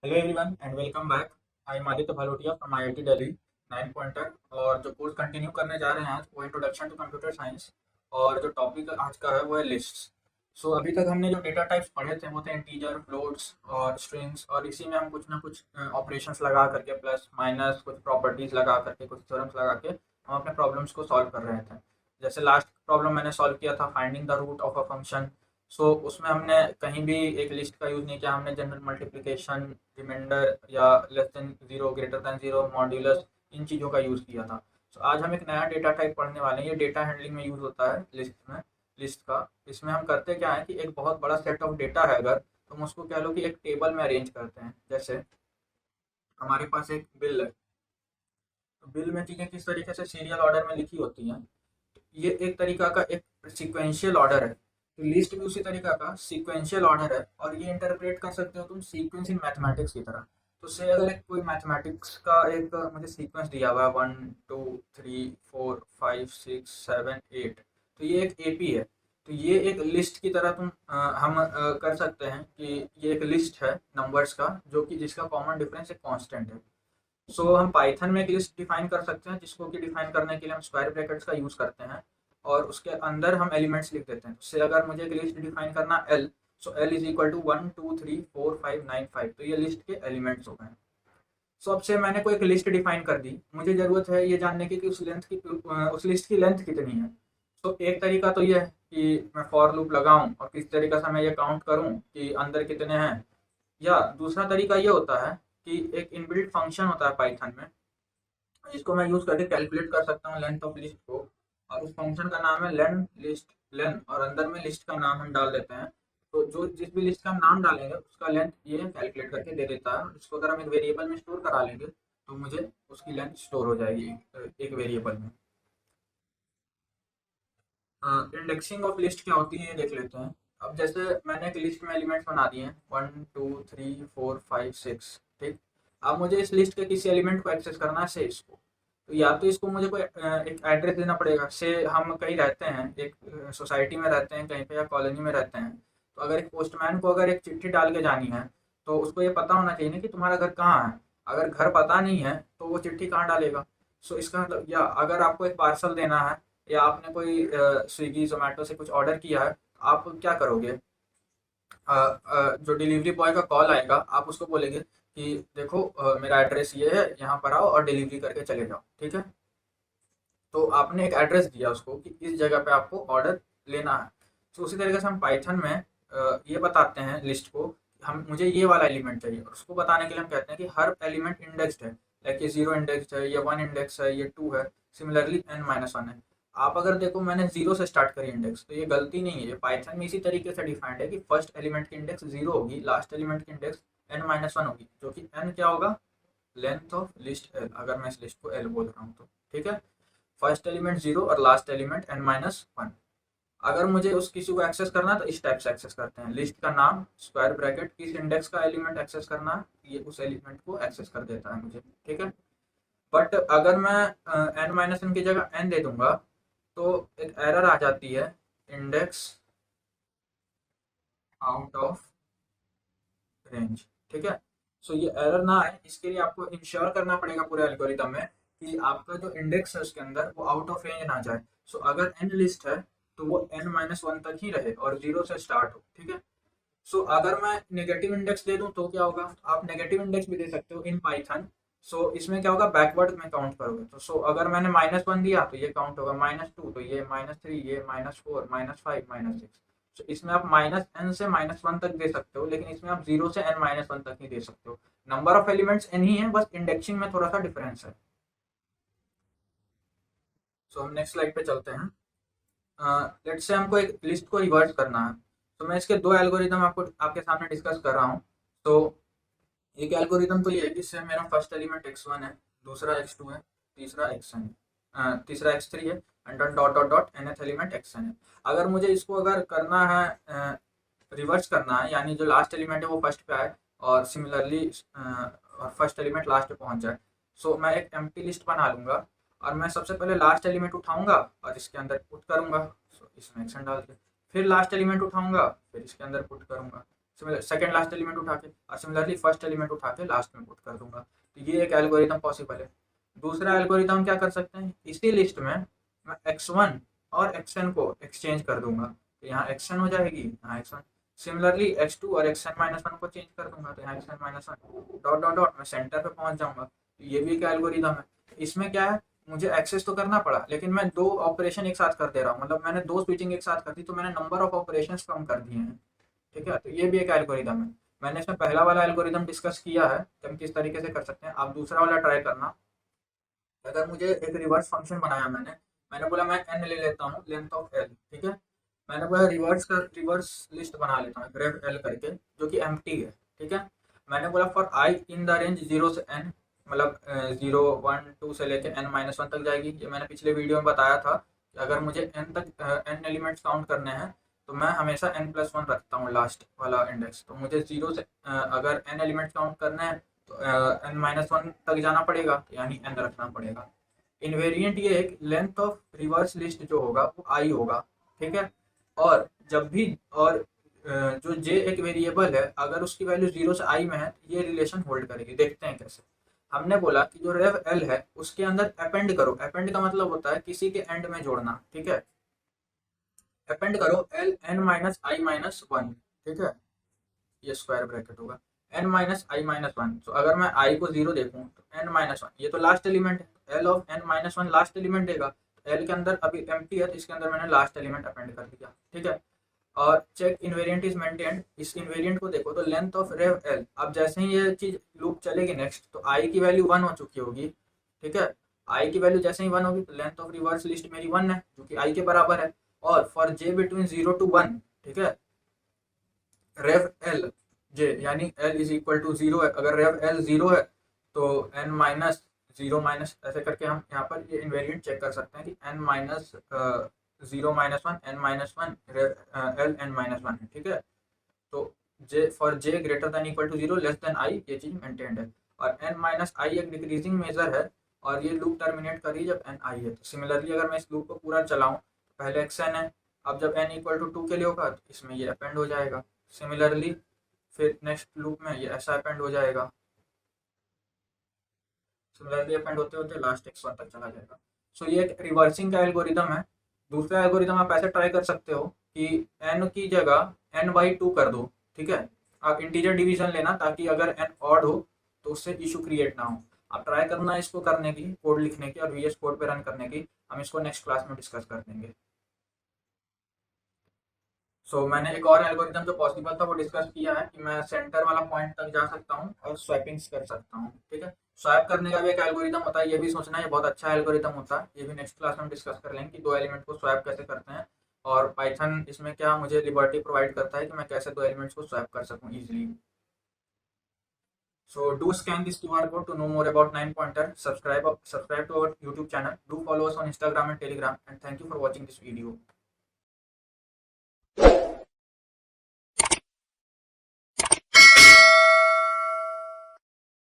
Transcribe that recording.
Hello everyone and welcome back. I am Aditya Bhalotia from IIT Delhi 9 pointer. और जो course continue करने जा रहे हैं आज वो इंट्रोडक्शन टू कंप्यूटर साइंस। और जो टॉपिक आज का है वो है लिस्ट्स। सो अभी तक हमने जो डेटा टाइप्स पढ़े थे वो थे इंटीजर, फ्लोट्स और स्ट्रिंग्स, और इसी में हम कुछ ना कुछ ऑपरेशंस लगा करके, प्लस माइनस, कुछ प्रॉपर्टीज लगा करके, कुछ थ्योरम्स लगा के हम अपने प्रॉब्लम्स को सॉल्व कर रहे थे। जैसे लास्ट प्रॉब्लम मैंने सॉल्व किया था, finding the root of a function. So उसमें हमने कहीं भी एक लिस्ट का यूज़ नहीं किया, हमने जनरल मल्टीप्लिकेशन, रिमाइंडर या less than zero, greater than zero, modulus, इन चीज़ों का यूज़ किया था। सो आज हम एक नया डेटा टाइप पढ़ने वाले हैं। ये डेटा हैंडलिंग में यूज़ होता है लिस्ट में। लिस्ट का इसमें हम करते क्या है कि एक बहुत बड़ा सेट ऑफ डेटा है, अगर तो हम उसको कह लो कि एक टेबल में अरेंज करते हैं। जैसे हमारे पास एक बिल है, तो बिल में चीज़ें किस तरीके से सीरियल ऑर्डर में लिखी होती हैं। ये एक तरीका का एक सीक्वेंशियल ऑर्डर है। तो लिस्ट भी उसी तरीका का सीक्वेंशियल ऑर्डर है, और ये इंटरप्रेट कर सकते हो तुम सीक्वेंस इन मैथमेटिक्स की तरह। तो से अगर एक कोई मैथमेटिक्स का एक मुझे सीक्वेंस दिया हुआ है 1 2 3 4 5 6 7 8, तो ये एक एपी है। तो ये एक लिस्ट की तरह हम कर सकते हैं कि ये एक लिस्ट है नंबर्स का, जो कि जिसका कॉमन डिफरेंस एक कांस्टेंट है। सो हम पाइथन में एक लिस्ट डिफाइन कर सकते हैं, जिसको कि डिफाइन करने के लिए हम स्क्वायर ब्रैकेट्स का यूज़ करते हैं, और उसके अंदर हम एलिमेंट्स लिख देते हैं। उससे अगर मुझे एक लिस्ट डिफाइन करना L, so L is equal to 1 2 3 4 5 9 5, तो ये लिस्ट के एलिमेंट्स हो गए। सो अब से मैंने कोई एक लिस्ट डिफाइन कर दी, मुझे ज़रूरत है ये जानने की कि उस लिस्ट की लेंथ कितनी है। तो एक तरीका तो ये है कि मैं फॉर लूप लगाऊं और किस तरीके से मैं ये काउंट करूं कि अंदर कितने हैं। या दूसरा तरीका ये होता है कि एक इनबिल्ट फंक्शन होता है पाइथन में, जिसको मैं यूज़ करके कैलकुलेट कर सकता हूँ लेंथ ऑफ लिस्ट को। और उस फंक्शन का नाम है लेन लिस्ट लेन, और अंदर में लिस्ट का नाम हम डाल देते हैं। तो जो जिस भी लिस्ट का हम नाम डालेंगे उसका लेंथ ये कैलकुलेट करके दे देता है। इसको अगर हम एक वेरिएबल में स्टोर करा लेंगे तो मुझे उसकी लेंथ स्टोर हो जाएगी एक वेरिएबल में। इंडेक्सिंग ऑफ लिस्ट क्या होती है ये देख लेते हैं। अब जैसे मैंने एक लिस्ट में एलिमेंट्स बना दिए हैं 1 2 3 4 5 6, ठीक। अब मुझे इस लिस्ट के किसी एलिमेंट को एक्सेस करना है, से इसको। तो या तो इसको मुझे कोई एक एड्रेस देना पड़ेगा। से हम कहीं रहते हैं, एक सोसाइटी में रहते हैं कहीं पे, या कॉलोनी में रहते हैं। तो अगर एक पोस्टमैन को अगर एक चिट्ठी डाल के जानी है, तो उसको ये पता होना चाहिए ना कि तुम्हारा घर कहाँ है। अगर घर पता नहीं है तो वो चिट्ठी कहाँ डालेगा। सो इसका मतलब, या अगर आपको एक पार्सल देना है, या आपने कोई स्विगी जोमेटो से कुछ ऑर्डर किया है, तो आप क्या करोगे। जो डिलीवरी बॉय का कॉल आएगा आप उसको बोलेंगे कि देखो, मेरा एड्रेस ये है, यहाँ पर आओ और डिलीवरी करके चले जाओ, ठीक है। तो आपने एक एड्रेस दिया उसको कि इस जगह पे आपको ऑर्डर लेना है। तो उसी तरीके से हम पाइथन में ये बताते हैं लिस्ट को, हम मुझे ये वाला एलिमेंट चाहिए, और उसको बताने के लिए हम कहते हैं कि हर एलिमेंट इंडेक्स्ड है। लाइक ये जीरो इंडेक्स्ड है, ये वन इंडेक्स है, ये टू है। सिमिलरली n-1 है। आप अगर देखो, मैंने जीरो से स्टार्ट करी इंडेक्स, तो ये गलती नहीं है। ये पाइथन में इसी तरीके से डिफाइंड है कि फर्स्ट एलिमेंट की इंडेक्स जीरो होगी, लास्ट एलिमेंट की इंडेक्स n-1 होगी, जो कि n क्या होगा, लेंथ ऑफ लिस्ट एल, अगर मैं इस लिस्ट को एल बोल रहा हूँ तो, ठीक है। फर्स्ट एलिमेंट जीरो और लास्ट एलिमेंट n-1। अगर मुझे उस किसी को एक्सेस करना है तो इस टाइप से एक्सेस करते हैं। लिस्ट का नाम, स्क्वायर ब्रैकेट, किस इंडेक्स का एलिमेंट एक्सेस करना है, ये उस एलिमेंट को एक्सेस कर देता है मुझे, ठीक है। बट अगर मैं n-n की जगह n दे दूंगा, तो एक एरर आ जाती है, इंडेक्स आउट ऑफ रेंज, ठीक है। सो ये एरर ना आए, इसके लिए आपको इंश्योर करना पड़ेगा पूरे एल्गोरिदम में कि आपका जो इंडेक्स है उसके अंदर वो आउट ऑफ रेंज ना जाए। सो अगर एन लिस्ट है तो वो n-1 तक ही रहे और जीरो से स्टार्ट हो, ठीक है। सो अगर मैं नेगेटिव इंडेक्स दे दूं तो क्या होगा, आप नेगेटिव इंडेक्स भी दे सकते हो इन पाइथन। सो इसमें क्या होगा, बैकवर्ड में काउंट करोगे तो। सो अगर मैंने -1 दिया तो ये काउंट होगा, -2 तो ये -3, ये -4, -5, -6। तो इसमें आप -n से -1 तक दे सकते हो, लेकिन इसमें आप 0 से n-1 तक ही दे सकते हो। नंबर ऑफ एलिमेंट्स n ही है, बस इंडेक्सिंग में थोड़ा सा डिफरेंस है। सो हम नेक्स्ट स्लाइड पे चलते हैं। लेट्स से हमको एक लिस्ट को रिवर्स करना है, तो मैं इसके दो एल्गोरिदम आपको आपके सामने डिस्कस कर रहा हूँ। तो एक एल्गोरिदम तो ये है कि इससे मेरा फर्स्ट एलिमेंट x1 है, दूसरा x2 है, तीसरा xn है, तीसरा x3 है, and dot dot dot nth element xn है। अगर मुझे इसको अगर करना है, रिवर्स करना है, यानी जो लास्ट एलिमेंट है वो फर्स्ट पे आए, और सिमिलरली फर्स्ट एलिमेंट लास्ट पे पहुंच जाए। सो मैं एक एम्प्टी लिस्ट बना लूंगा, और मैं सबसे पहले लास्ट एलिमेंट उठाऊंगा और इसके अंदर पुट करूंगा। सो इसमें एक्शन डाल के फिर लास्ट एलिमेंट उठाऊंगा, फिर इसके अंदर पुट करूंगा। सेकेंड लास्ट एलिमेंट उठा के, और सिमिलरली फर्स्ट एलिमेंट उठा के लास्ट में पुट कर दूंगा। तो ये एक एल्गोरिथम पॉसिबल है। दूसरा एल्गोरिथम क्या कर सकते हैं, इसी लिस्ट में मैं x1 और xn को एक्सचेंज कर दूंगा, तो यहाँ xn हो जाएगी, यहाँ x1। सिमिलरली x2 और xn माइनस वन को चेंज कर दूंगा, तो यहाँ xn minus one dot dot dot मैं सेंटर पे पहुंच जाऊंगा। तो ये भी एक एल्गोरिथम है। इसमें क्या है, मुझे एक्सेस तो करना पड़ा, लेकिन मैं दो ऑपरेशन एक साथ कर दे रहा हूँ, मतलब मैंने दो स्विचिंग एक साथ कर दी, तो मैंने नंबर ऑफ ऑपरेशंस कम कर दिए हैं। ठीक है, तो ये भी एक एल्गोरिथम है। मैंने इसमें पहला वाला एल्गोरिथम डिस्कस किया है कि हम किस तरीके से कर सकते हैं, आप दूसरा वाला ट्राई करना। अगर मुझे एक रिवर्स फंक्शन बनाया मैंने बोला मैं n ले लेता हूँ लेंथ ऑफ l, ठीक है। मैंने बोला रिवर्स लिस्ट बना लेता हूँ रेफ l करके, जो कि एम्प्टी है, ठीक है। मैंने बोला for i in the range 0 से n, मतलब 0 1 2 से लेके n माइनस वन तक जाएगी। ये मैंने पिछले वीडियो में बताया था कि अगर मुझे n तक n एलिमेंट्स काउंट करने हैं तो मैं हमेशा n प्लस वन रखता हूँ लास्ट वाला इंडेक्स। तो मुझे 0 से अगर n एलिमेंट्स काउंट करने हैं तो n माइनस वन तक जाना पड़ेगा, यानी n रखना पड़ेगा। इनवेरिएंट ये एक लेंथ ऑफ रिवर्स लिस्ट जो होगा वो आई होगा, ठीक है। और जब भी और जो जे एक वेरिएबल है, अगर उसकी वैल्यू 0 से आई में है तो ये रिलेशन होल्ड करेगी। देखते हैं कैसे। हमने बोला कि जो रेव एल है उसके अंदर अपेंड करो। अपेंड का मतलब होता है किसी के एंड में जोड़ना, ठीक है। अपेंड करो एल एन माइनस आई माइनस वन, ठीक है, ये स्क्वायर ब्रैकेट होगा n माइनस आई माइनस वन। तो अगर मैं i को 0 देखूं तो n माइनस वन, ये तो लास्ट एलिमेंट है, l of n minus one last element देगा। l के अंदर अभी एम्प्टी है तो इसके अंदर मैंने लास्ट एलिमेंट अपेंड कर दिया, ठीक है। और चेक इनवेरिएंट इज मेंटेन्ड, इस इनवेरिएंट को देखो तो लेंथ ऑफ रेव l, अब जैसे ही ये चीज लूप चलेगी नेक्स्ट तो i की वैल्यू 1 हो चुकी होगी, ठीक है। i की वैल्यू जैसे ही 1 होगी तो लेंथ ऑफ रिवर्स लिस्ट मेरी 1 है, जो कि i के बराबर है। और फॉर j बिटवीन 0 to 1, ठीक है, रेव एल जे यानी एल इज इक्वल टू 0 है। अगर रेव एल 0 है तो एन माइनस 0 माइनस ऐसे करके हम यहाँ पर ये इन्वेरिएंट चेक कर सकते हैं कि n minus 0 minus one n minus one rev l n minus one है, ठीक है। तो j for j greater than equal to 0 less than i, ये चीज मेंटेन्ड है। और एन माइनस आई एक डिक्रीजिंग मेजर है और ये लूप टर्मिनेट कर रही है जब एन आई है। तो सिमिलरली अगर मैं इस लूप को पूरा चलाऊं तो पहले एक्स एन है, अब जब एन इक्वल टू 2 के लिए होगा तो इसमें ये अपेंड हो जाएगा। सिमिलरली फिर नेक्स्ट लूप में ये ऐसा अपेंड हो जाएगा, सिमिलरली अपेंड होते होते लास्ट x1 तक चला जाएगा। सो ये एक रिवर्सिंग का एल्गोरिदम है। दूसरा एल्गोरिदम आप ऐसे ट्राई कर सकते हो कि n की जगह n बाई टू कर दो, ठीक है। आप इंटीजर डिवीजन लेना ताकि अगर n ऑड हो तो उससे इशू क्रिएट ना हो। आप ट्राई करना इसको करने की, कोड लिखने की और VS कोड पे रन करने की। हम इसको नेक्स्ट क्लास में डिस्कस कर देंगे। मैंने एक और एल्गोरिथम जो पॉसिबल था वो डिस्कस किया है कि मैं सेंटर वाला पॉइंट तक जा सकता हूँ और स्वैपिंग्स कर सकता हूँ, ठीक है। स्वैप करने का भी एक एल्गोरिथम होता है, ये भी सोचना है बहुत अच्छा एल्गोरिथम होता है। ये भी नेक्स्ट क्लास में हम डिस्कस कर लेंगे कि दो एलिमेंट को स्वैप कैसे करते हैं। और पाइथन इसमें क्या मुझे लिबर्टी प्रोवाइड करता है कि मैं कैसे दो एलिमेंट्स को स्वैप कर सकूँ easily. So do scan this QR code to know more about 9 pointer. Subscribe to our YouTube channel. Do follow us on Instagram and Telegram. And thank you for watching this video.